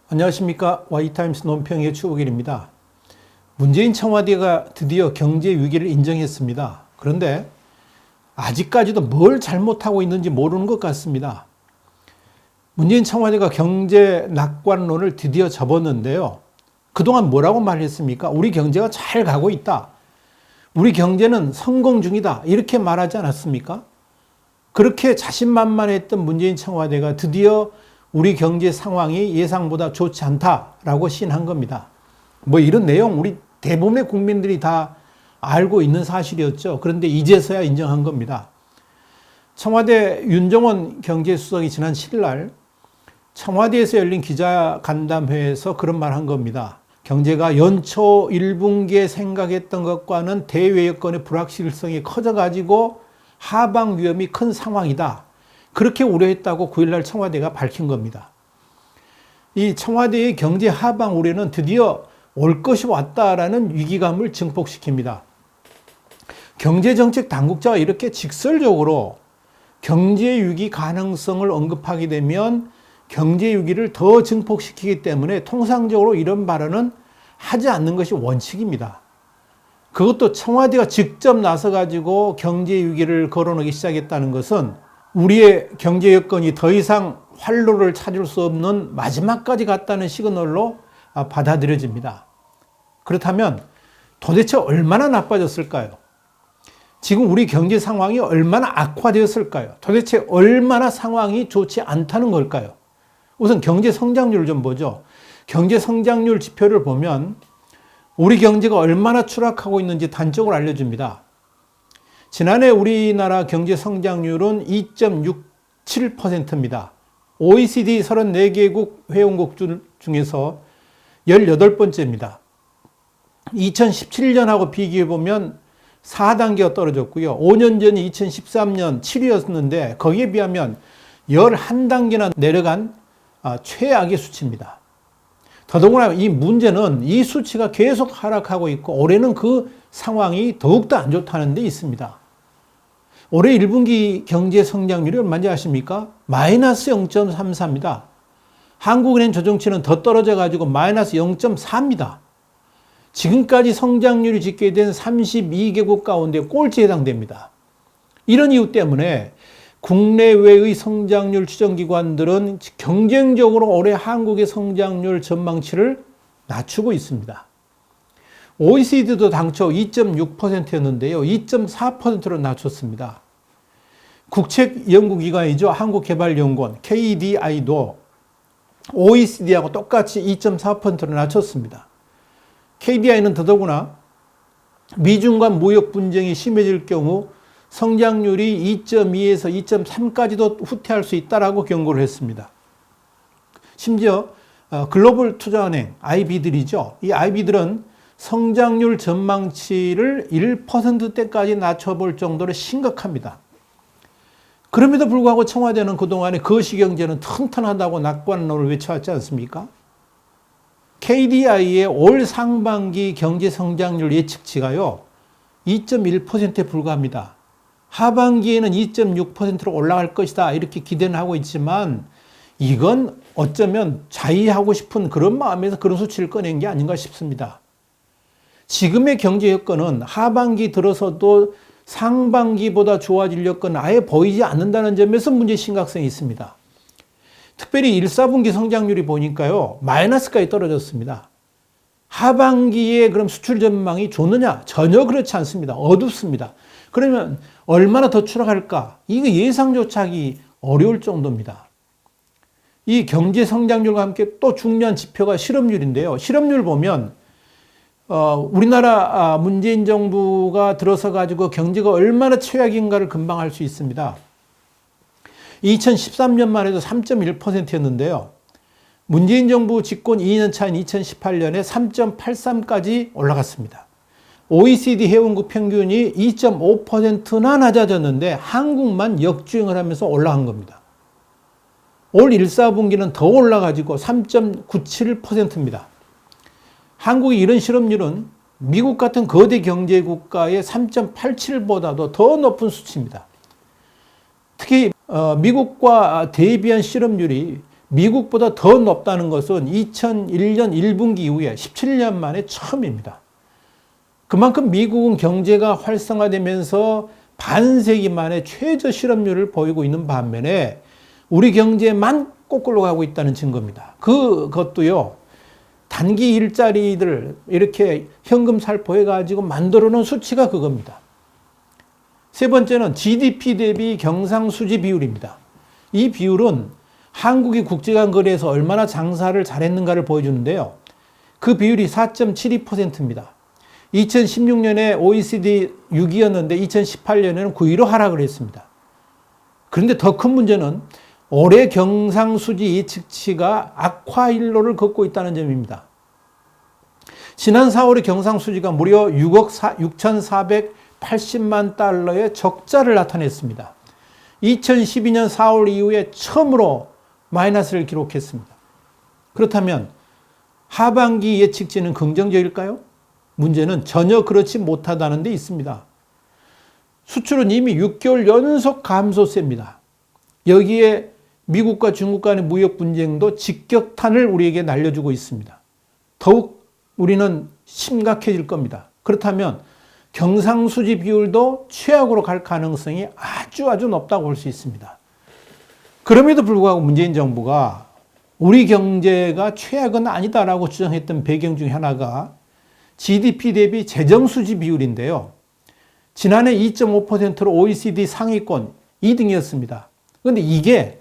안녕하십니까. Y타임스 논평의 추국일입니다. 문재인 청와대가 드디어 경제 위기를 인정했습니다. 그런데 아직까지도 뭘 잘못하고 있는지 모르는 것 같습니다. 문재인 청와대가 경제 낙관론을 드디어 접었는데요. 그동안 뭐라고 말했습니까? 우리 경제가 잘 가고 있다. 우리 경제는 성공 중이다. 이렇게 말하지 않았습니까? 그렇게 자신만만했던 문재인 청와대가 드디어 우리 경제 상황이 예상보다 좋지 않다라고 시인한 겁니다. 뭐 이런 내용 우리 대부분의 국민들이 다 알고 있는 사실이었죠. 그런데 이제서야 인정한 겁니다. 청와대 윤정원 경제수석이 지난 7일 날 청와대에서 열린 기자간담회에서 그런 말 한 겁니다. 경제가 연초 1분기에 생각했던 것과는 대외 여건의 불확실성이 커져가지고 하방 위험이 큰 상황이다. 그렇게 우려했다고 9일날 청와대가 밝힌 겁니다. 이 청와대의 경제 하방 우려는 드디어 올 것이 왔다라는 위기감을 증폭시킵니다. 경제정책 당국자가 이렇게 직설적으로 경제 위기 가능성을 언급하게 되면 경제 위기를 더 증폭시키기 때문에 통상적으로 이런 발언은 하지 않는 것이 원칙입니다. 그것도 청와대가 직접 나서가지고 경제 위기를 거론하기 시작했다는 것은 우리의 경제 여건이 더 이상 활로를 찾을 수 없는 마지막까지 갔다는 시그널로 받아들여집니다. 그렇다면 도대체 얼마나 나빠졌을까요? 지금 우리 경제 상황이 얼마나 악화되었을까요? 도대체 얼마나 상황이 좋지 않다는 걸까요? 우선 경제 성장률을 좀 보죠. 경제 성장률 지표를 보면 우리 경제가 얼마나 추락하고 있는지 단적으로 알려줍니다. 지난해 우리나라 경제 성장률은 2.67%입니다. OECD 34개국 회원국 중에서 18번째입니다. 2017년하고 비교해보면 4단계가 떨어졌고요. 5년 전이 2013년 7위였는데 거기에 비하면 11단계나 내려간 최악의 수치입니다. 더더구나 이 문제는 이 수치가 계속 하락하고 있고 올해는 그 상황이 더욱더 안 좋다는 데 있습니다. 올해 1분기 경제 성장률이 얼마인지 아십니까? 마이너스 0.34입니다. 한국은행 조정치는 더 떨어져 가지고 마이너스 0.4입니다. 지금까지 성장률이 집계된 32개국 가운데 꼴찌에 해당됩니다. 이런 이유 때문에 국내외의 성장률 추정기관들은 경쟁적으로 올해 한국의 성장률 전망치를 낮추고 있습니다. OECD도 당초 2.6%였는데요. 2.4%로 낮췄습니다. 국책연구기관이죠. 한국개발연구원 KDI도 OECD하고 똑같이 2.4%로 낮췄습니다. KDI는 더더구나 미중 간 무역 분쟁이 심해질 경우 성장률이 2.2에서 2.3까지도 후퇴할 수 있다라고 경고를 했습니다. 심지어 글로벌 투자은행 IB들이죠. 이 IB들은 성장률 전망치를 1%대까지 낮춰볼 정도로 심각합니다. 그럼에도 불구하고 청와대는 그동안에 거시경제는 튼튼하다고 낙관론을 외쳐왔지 않습니까? KDI의 올 상반기 경제 성장률 예측치가요 2.1%에 불과합니다. 하반기에는 2.6%로 올라갈 것이다 이렇게 기대는 하고 있지만 이건 어쩌면 자의하고 싶은 그런 마음에서 그런 수치를 꺼낸 게 아닌가 싶습니다. 지금의 경제 여건은 하반기 들어서도 상반기보다 좋아질 여건은 아예 보이지 않는다는 점에서 문제의 심각성이 있습니다. 특별히 1, 4분기 성장률이 보니까요 마이너스까지 떨어졌습니다. 하반기에 그럼 수출 전망이 좋느냐? 전혀 그렇지 않습니다. 어둡습니다. 그러면 얼마나 더 추락할까? 이거 예상조차 하기 어려울 정도입니다. 이 경제 성장률과 함께 또 중요한 지표가 실업률인데요. 실업률 보면 우리나라 문재인 정부가 들어서 가지고 경제가 얼마나 최악인가를 금방 알 수 있습니다. 2013년만 해도 3.1%였는데요. 문재인 정부 집권 2년 차인 2018년에 3.83까지 올라갔습니다. OECD 회원국 평균이 2.5%나 낮아졌는데 한국만 역주행을 하면서 올라간 겁니다. 올 1, 4분기는 더 올라가지고 3.97%입니다. 한국의 이런 실업률은 미국 같은 거대 경제국가의 3.87보다도 더 높은 수치입니다. 특히 미국과 대비한 실업률이 미국보다 더 높다는 것은 2001년 1분기 이후에 17년 만에 처음입니다. 그만큼 미국은 경제가 활성화되면서 반세기 만에 최저 실업률을 보이고 있는 반면에 우리 경제만 거꾸로 가고 있다는 증거입니다. 그것도요, 단기 일자리들 이렇게 현금 살포해가지고 만들어 놓은 수치가 그겁니다. 세 번째는 GDP 대비 경상수지 비율입니다. 이 비율은 한국이 국제간 거래에서 얼마나 장사를 잘했는가를 보여주는데요. 그 비율이 4.72%입니다. 2016년에 OECD 6위였는데 2018년에는 9위로 하락을 했습니다. 그런데 더 큰 문제는 올해 경상수지 예측치가 악화일로를 걷고 있다는 점입니다. 지난 4월에 경상수지가 무려 6억 6,480만 달러의 적자를 나타냈습니다. 2012년 4월 이후에 처음으로 마이너스를 기록했습니다. 그렇다면 하반기 예측치는 긍정적일까요? 문제는 전혀 그렇지 못하다는 데 있습니다. 수출은 이미 6개월 연속 감소세입니다. 여기에 미국과 중국 간의 무역 분쟁도 직격탄을 우리에게 날려주고 있습니다. 더욱 우리는 심각해질 겁니다. 그렇다면 경상수지 비율도 최악으로 갈 가능성이 아주 높다고 볼 수 있습니다. 그럼에도 불구하고 문재인 정부가 우리 경제가 최악은 아니다라고 주장했던 배경 중 하나가 GDP 대비 재정수지 비율인데요. 지난해 2.5%로 OECD 상위권 2등이었습니다. 그런데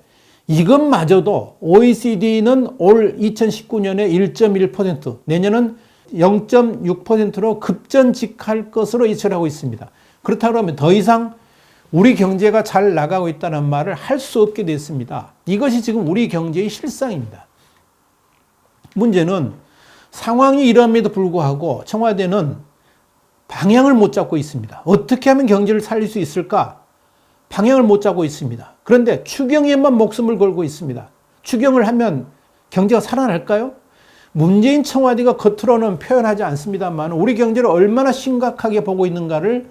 이것마저도 OECD는 올 2019년에 1.1%, 내년은 0.6%로 급전직할 것으로 예측하고 있습니다. 그렇다고 하면 더 이상 우리 경제가 잘 나가고 있다는 말을 할 수 없게 됐습니다. 이것이 지금 우리 경제의 실상입니다. 문제는 상황이 이러함에도 불구하고 청와대는 방향을 못 잡고 있습니다. 어떻게 하면 경제를 살릴 수 있을까? 방향을 못 잡고 있습니다. 그런데 추경에만 목숨을 걸고 있습니다. 추경을 하면 경제가 살아날까요? 문재인 청와대가 겉으로는 표현하지 않습니다만 우리 경제를 얼마나 심각하게 보고 있는가를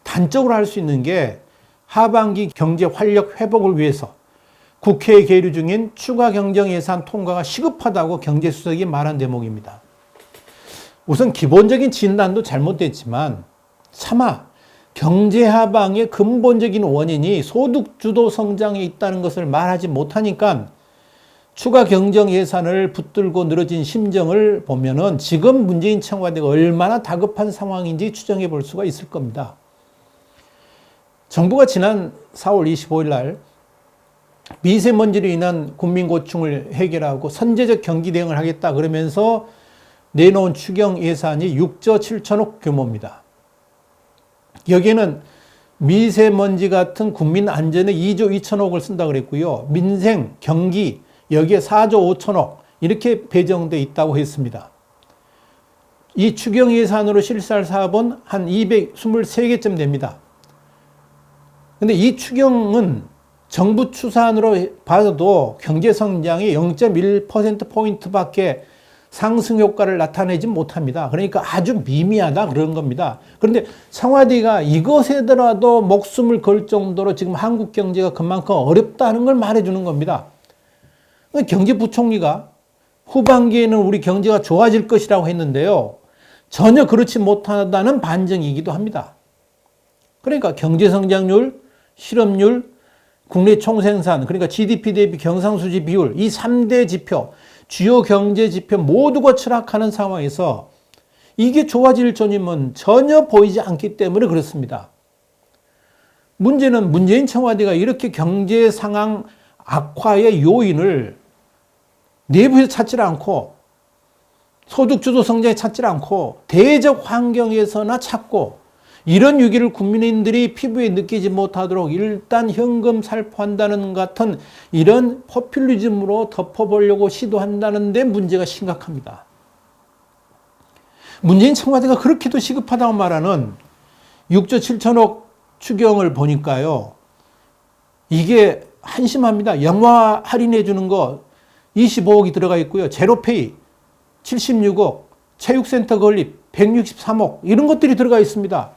단적으로 할 수 있는 게 하반기 경제 활력 회복을 위해서 국회에 계류 중인 추가 경정 예산 통과가 시급하다고 경제수석이 말한 대목입니다. 우선 기본적인 진단도 잘못됐지만 차마 경제 하방의 근본적인 원인이 소득주도 성장에 있다는 것을 말하지 못하니까 추가 경정 예산을 붙들고 늘어진 심정을 보면은 지금 문재인 청와대가 얼마나 다급한 상황인지 추정해 볼 수가 있을 겁니다. 정부가 지난 4월 25일 날 미세먼지로 인한 국민 고충을 해결하고 선제적 경기 대응을 하겠다 그러면서 내놓은 추경 예산이 6조 7천억 규모입니다. 여기에는 미세먼지 같은 국민 안전에 2조 2천억을 쓴다 그랬고요. 민생, 경기 여기에 4조 5천억 이렇게 배정돼 있다고 했습니다. 이 추경 예산으로 실시할 사업은 한 223개쯤 됩니다. 근데 이 추경은 정부 추산으로 봐도 경제 성장이 0.1%포인트밖에 상승 효과를 나타내지 못합니다. 그러니까 아주 미미하다 그런 겁니다. 그런데 청와대가 이것에더라도 목숨을 걸 정도로 지금 한국 경제가 그만큼 어렵다는 걸 말해주는 겁니다. 경제부총리가 후반기에는 우리 경제가 좋아질 것이라고 했는데요. 전혀 그렇지 못하다는 반증이기도 합니다. 그러니까 경제성장률, 실업률, 국내 총생산, 그러니까 GDP 대비 경상수지 비율, 이 3대 지표, 주요 경제 지표 모두가 추락하는 상황에서 이게 좋아질 조짐은 전혀 보이지 않기 때문에 그렇습니다. 문제는 문재인 청와대가 이렇게 경제 상황 악화의 요인을 내부에서 찾지 않고 소득주도 성장에 찾지 않고 대적 환경에서나 찾고 이런 위기를 국민들이 피부에 느끼지 못하도록 일단 현금 살포한다는 같은 이런 포퓰리즘으로 덮어보려고 시도한다는 데 문제가 심각합니다. 문재인 청와대가 그렇게도 시급하다고 말하는 6조 7천억 추경을 보니까요. 이게 한심합니다. 영화 할인해 주는 거 25억이 들어가 있고요. 제로페이 76억, 체육센터 건립 163억 이런 것들이 들어가 있습니다.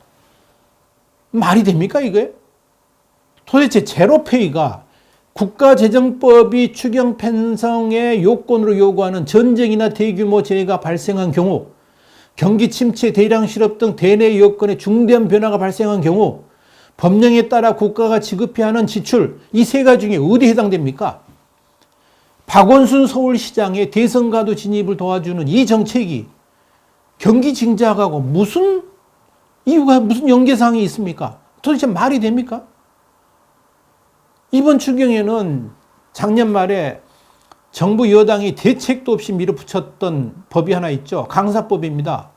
말이 됩니까 이게? 도대체 제로페이가 국가재정법이 추경 편성의 요건으로 요구하는 전쟁이나 대규모 재해가 발생한 경우, 경기 침체, 대량 실업 등 대내 여건에 중대한 변화가 발생한 경우 법령에 따라 국가가 지급해야 하는 지출, 이 세 가지 중에 어디에 해당됩니까? 박원순 서울시장의 대선가도 진입을 도와주는 이 정책이 경기 증자하고 무슨 이유가, 무슨 연계사항이 있습니까? 도대체 말이 됩니까? 이번 추경에는 작년 말에 정부 여당이 대책도 없이 밀어붙였던 법이 하나 있죠. 강사법입니다.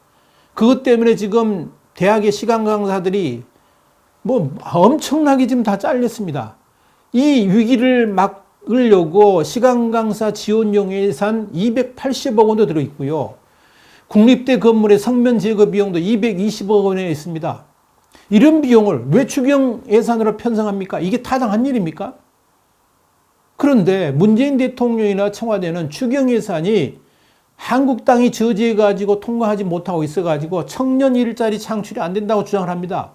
그것 때문에 지금 대학의 시간 강사들이 뭐 엄청나게 지금 다 잘렸습니다. 이 위기를 막으려고 시간 강사 지원용 예산 280억 원도 들어있고요. 국립대 건물의 성면 제거 비용도 220억 원에 있습니다. 이런 비용을 왜 추경 예산으로 편성합니까? 이게 타당한 일입니까? 그런데 문재인 대통령이나 청와대는 추경 예산이 한국당이 저지해가지고 통과하지 못하고 있어가지고 청년 일자리 창출이 안 된다고 주장을 합니다.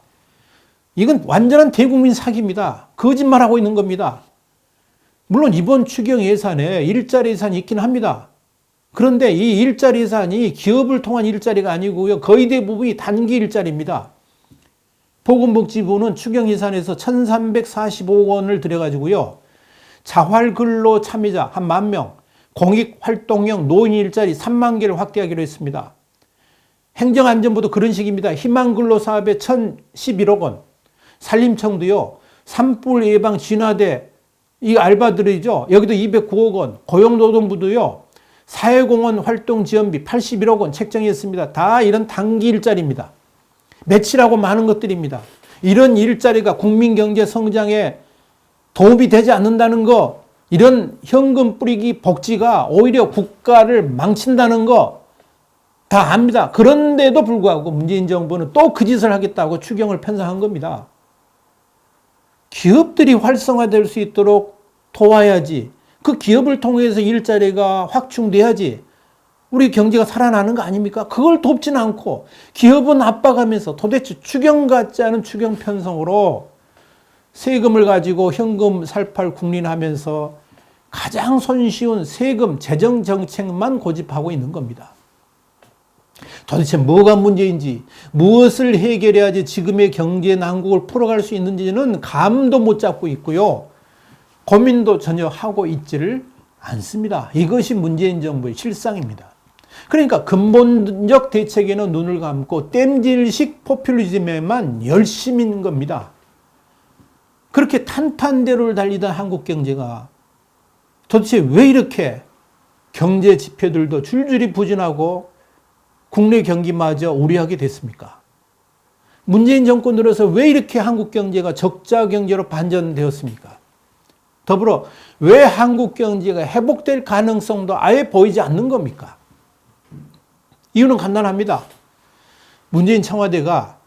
이건 완전한 대국민 사기입니다. 거짓말하고 있는 겁니다. 물론 이번 추경 예산에 일자리 예산이 있긴 합니다. 그런데 이 일자리 예산이 기업을 통한 일자리가 아니고요. 거의 대부분이 단기 일자리입니다. 보건복지부는 추경 예산에서 1,345억 원을 들여가지고요. 자활근로 참여자 한 10,000명, 공익활동형 노인 일자리 3만 개를 확대하기로 했습니다. 행정안전부도 그런 식입니다. 희망근로사업에 1,011억 원, 산림청도요. 산불 예방 진화대 이 알바들이죠. 여기도 209억 원, 고용노동부도요. 사회공헌 활동 지원비 81억 원 책정했습니다. 다 이런 단기 일자리입니다. 며칠하고 많은 것들입니다. 이런 일자리가 국민 경제 성장에 도움이 되지 않는다는 거, 이런 현금 뿌리기 복지가 오히려 국가를 망친다는 거 다 압니다. 그런데도 불구하고 문재인 정부는 또 그 짓을 하겠다고 추경을 편성한 겁니다. 기업들이 활성화될 수 있도록 도와야지. 그 기업을 통해서 일자리가 확충돼야지 우리 경제가 살아나는 거 아닙니까? 그걸 돕지는 않고 기업은 압박하면서 도대체 추경 같지 않은 추경 편성으로 세금을 가지고 현금 살팔 국린하면서 가장 손쉬운 세금 재정 정책만 고집하고 있는 겁니다. 도대체 뭐가 문제인지, 무엇을 해결해야지 지금의 경제 난국을 풀어갈 수 있는지는 감도 못 잡고 있고요. 고민도 전혀 하고 있지를 않습니다. 이것이 문재인 정부의 실상입니다. 그러니까 근본적 대책에는 눈을 감고 땜질식 포퓰리즘에만 열심인 겁니다. 그렇게 탄탄대로를 달리던 한국 경제가 도대체 왜 이렇게 경제 지표들도 줄줄이 부진하고 국내 경기마저 우려하게 됐습니까? 문재인 정권 들어서 왜 이렇게 한국 경제가 적자 경제로 반전되었습니까? 더불어 왜 한국 경제가 회복될 가능성도 아예 보이지 않는 겁니까? 이유는 간단합니다. 문재인 청와대가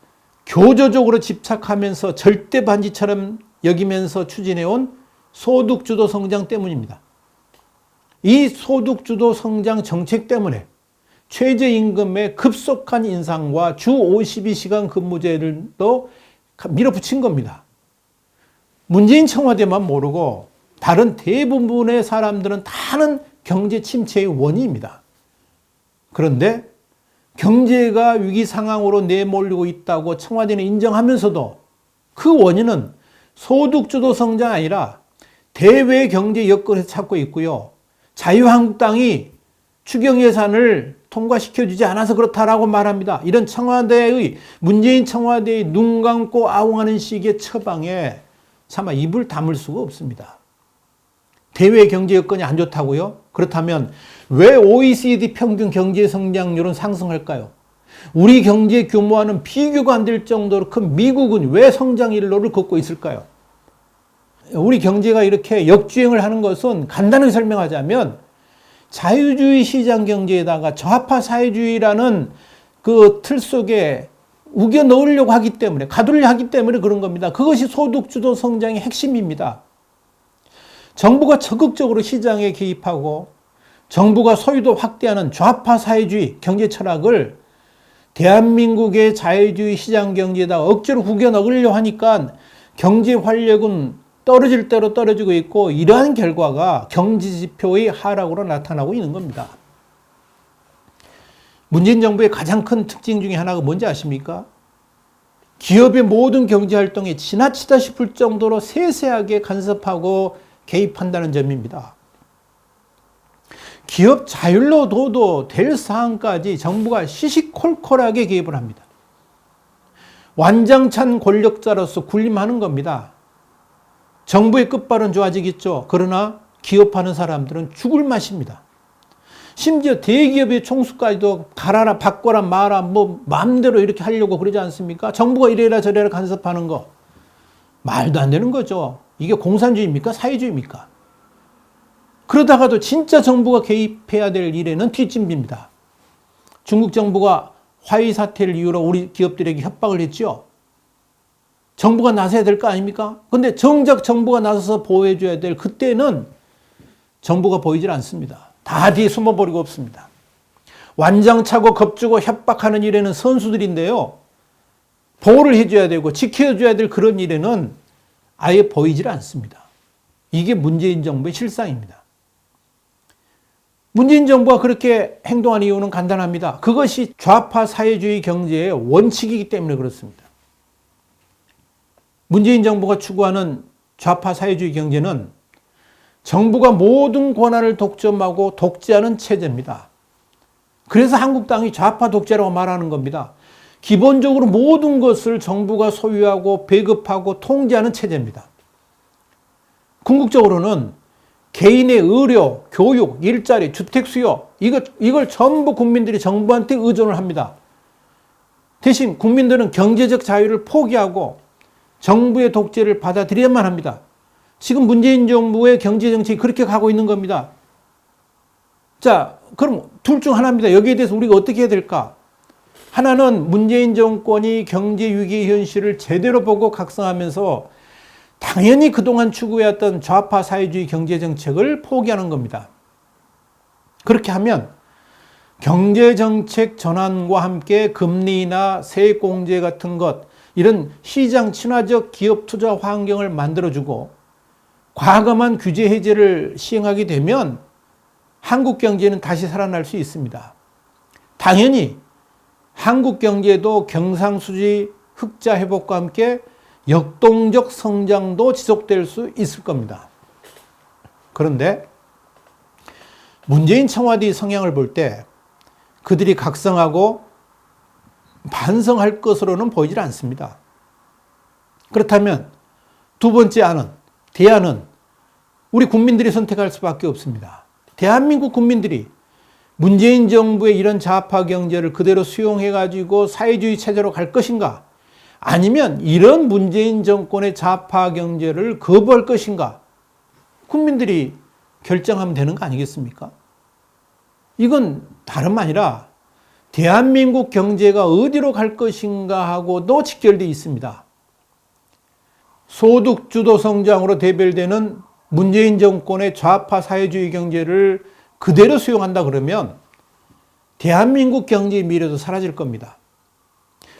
교조적으로 집착하면서 절대 반지처럼 여기면서 추진해온 소득주도 성장 때문입니다. 이 소득주도 성장 정책 때문에 최저임금의 급속한 인상과 주 52시간 근무제를도 밀어붙인 겁니다. 문재인 청와대만 모르고 다른 대부분의 사람들은 다는 경제 침체의 원인입니다. 그런데 경제가 위기 상황으로 내몰리고 있다고 청와대는 인정하면서도 그 원인은 소득주도 성장 아니라 대외 경제 여건에서 찾고 있고요. 자유한국당이 추경 예산을 통과시켜주지 않아서 그렇다라고 말합니다. 이런 문재인 청와대의 눈 감고 아웅하는 식의 처방에 차마 입을 다물 수가 없습니다. 대외 경제 여건이 안 좋다고요? 그렇다면 왜 OECD 평균 경제 성장률은 상승할까요? 우리 경제 규모와는 비교가 안 될 정도로 큰 미국은 왜 성장 일로를 걷고 있을까요? 우리 경제가 이렇게 역주행을 하는 것은 간단하게 설명하자면 자유주의 시장 경제에다가 저하파 사회주의라는 그 틀 속에 우겨 넣으려고 하기 때문에, 가두려 하기 때문에 그런 겁니다. 그것이 소득주도 성장의 핵심입니다. 정부가 적극적으로 시장에 개입하고 정부가 소유도 확대하는 좌파 사회주의 경제 철학을 대한민국의 자유주의 시장 경제에다 억지로 구겨 넣으려 하니까 경제 활력은 떨어질 대로 떨어지고 있고 이러한 결과가 경제지표의 하락으로 나타나고 있는 겁니다. 문재인 정부의 가장 큰 특징 중에 하나가 뭔지 아십니까? 기업의 모든 경제활동에 지나치다 싶을 정도로 세세하게 간섭하고 개입한다는 점입니다. 기업 자율로 둬도 될 사항까지 정부가 시시콜콜하게 개입을 합니다. 완장찬 권력자로서 군림하는 겁니다. 정부의 끝발은 좋아지겠죠. 그러나 기업하는 사람들은 죽을 맛입니다. 심지어 대기업의 총수까지도 가라라 바꿔라 마라 뭐 마음대로 이렇게 하려고 그러지 않습니까? 정부가 이래라 저래라 간섭하는 거 말도 안 되는 거죠. 이게 공산주의입니까? 사회주의입니까? 그러다가도 진짜 정부가 개입해야 될 일에는 뒷짐집니다. 중국 정부가 화웨이 사태를 이유로 우리 기업들에게 협박을 했죠. 정부가 나서야 될 거 아닙니까? 근데 정작 정부가 나서서 보호해줘야 될 그때는 정부가 보이질 않습니다. 다 뒤에 숨어버리고 없습니다. 완장차고 겁주고 협박하는 일에는 선수들인데요. 보호를 해줘야 되고 지켜줘야 될 그런 일에는 아예 보이질 않습니다. 이게 문재인 정부의 실상입니다. 문재인 정부가 그렇게 행동한 이유는 간단합니다. 그것이 좌파 사회주의 경제의 원칙이기 때문에 그렇습니다. 문재인 정부가 추구하는 좌파 사회주의 경제는 정부가 모든 권한을 독점하고 독재하는 체제입니다. 그래서 한국당이 좌파 독재라고 말하는 겁니다. 기본적으로 모든 것을 정부가 소유하고 배급하고 통제하는 체제입니다. 궁극적으로는 개인의 의료, 교육, 일자리, 주택 수요 이걸 전부 국민들이 정부한테 의존을 합니다. 대신 국민들은 경제적 자유를 포기하고 정부의 독재를 받아들여야만 합니다. 지금 문재인 정부의 경제정책이 그렇게 가고 있는 겁니다. 자, 그럼 둘 중 하나입니다. 여기에 대해서 우리가 어떻게 해야 될까? 하나는 문재인 정권이 경제 위기의 현실을 제대로 보고 각성하면서 당연히 그동안 추구해왔던 좌파 사회주의 경제정책을 포기하는 겁니다. 그렇게 하면 경제정책 전환과 함께 금리나 세액공제 같은 것, 이런 시장 친화적 기업 투자 환경을 만들어주고 과감한 규제 해제를 시행하게 되면 한국 경제는 다시 살아날 수 있습니다. 당연히 한국 경제도 경상수지 흑자 회복과 함께 역동적 성장도 지속될 수 있을 겁니다. 그런데 문재인 청와대의 성향을 볼 때 그들이 각성하고 반성할 것으로는 보이질 않습니다. 그렇다면 두 번째 대안은 우리 국민들이 선택할 수밖에 없습니다. 대한민국 국민들이 문재인 정부의 이런 좌파 경제를 그대로 수용해가지고 사회주의 체제로 갈 것인가? 아니면 이런 문재인 정권의 좌파 경제를 거부할 것인가? 국민들이 결정하면 되는 거 아니겠습니까? 이건 다름 아니라 대한민국 경제가 어디로 갈 것인가 하고도 직결되어 있습니다. 소득주도 성장으로 대별되는 문재인 정권의 좌파 사회주의 경제를 그대로 수용한다 그러면 대한민국 경제의 미래도 사라질 겁니다.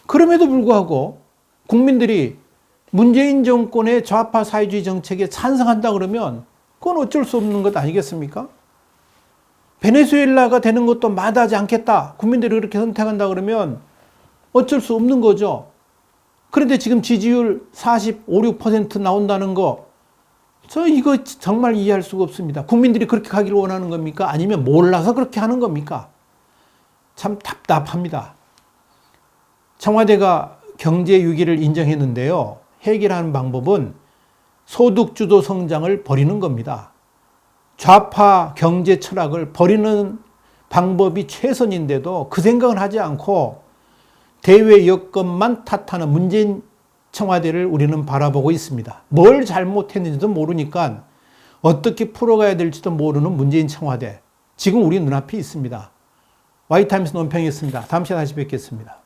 그럼에도 불구하고 국민들이 문재인 정권의 좌파 사회주의 정책에 찬성한다 그러면 그건 어쩔 수 없는 것 아니겠습니까? 베네수엘라가 되는 것도 마다하지 않겠다. 국민들이 그렇게 선택한다 그러면 어쩔 수 없는 거죠. 그런데 지금 지지율 45, 6% 나온다는 거, 저 이거 정말 이해할 수가 없습니다. 국민들이 그렇게 가기를 원하는 겁니까? 아니면 몰라서 그렇게 하는 겁니까? 참 답답합니다. 청와대가 경제 위기를 인정했는데요. 해결하는 방법은 소득주도 성장을 버리는 겁니다. 좌파 경제 철학을 버리는 방법이 최선인데도 그 생각은 하지 않고 대외 여건만 탓하는 문재인 청와대를 우리는 바라보고 있습니다. 뭘 잘못했는지도 모르니까 어떻게 풀어가야 될지도 모르는 문재인 청와대. 지금 우리 눈앞에 있습니다. 와이타임스 논평이었습니다. 다음 시간에 다시 뵙겠습니다.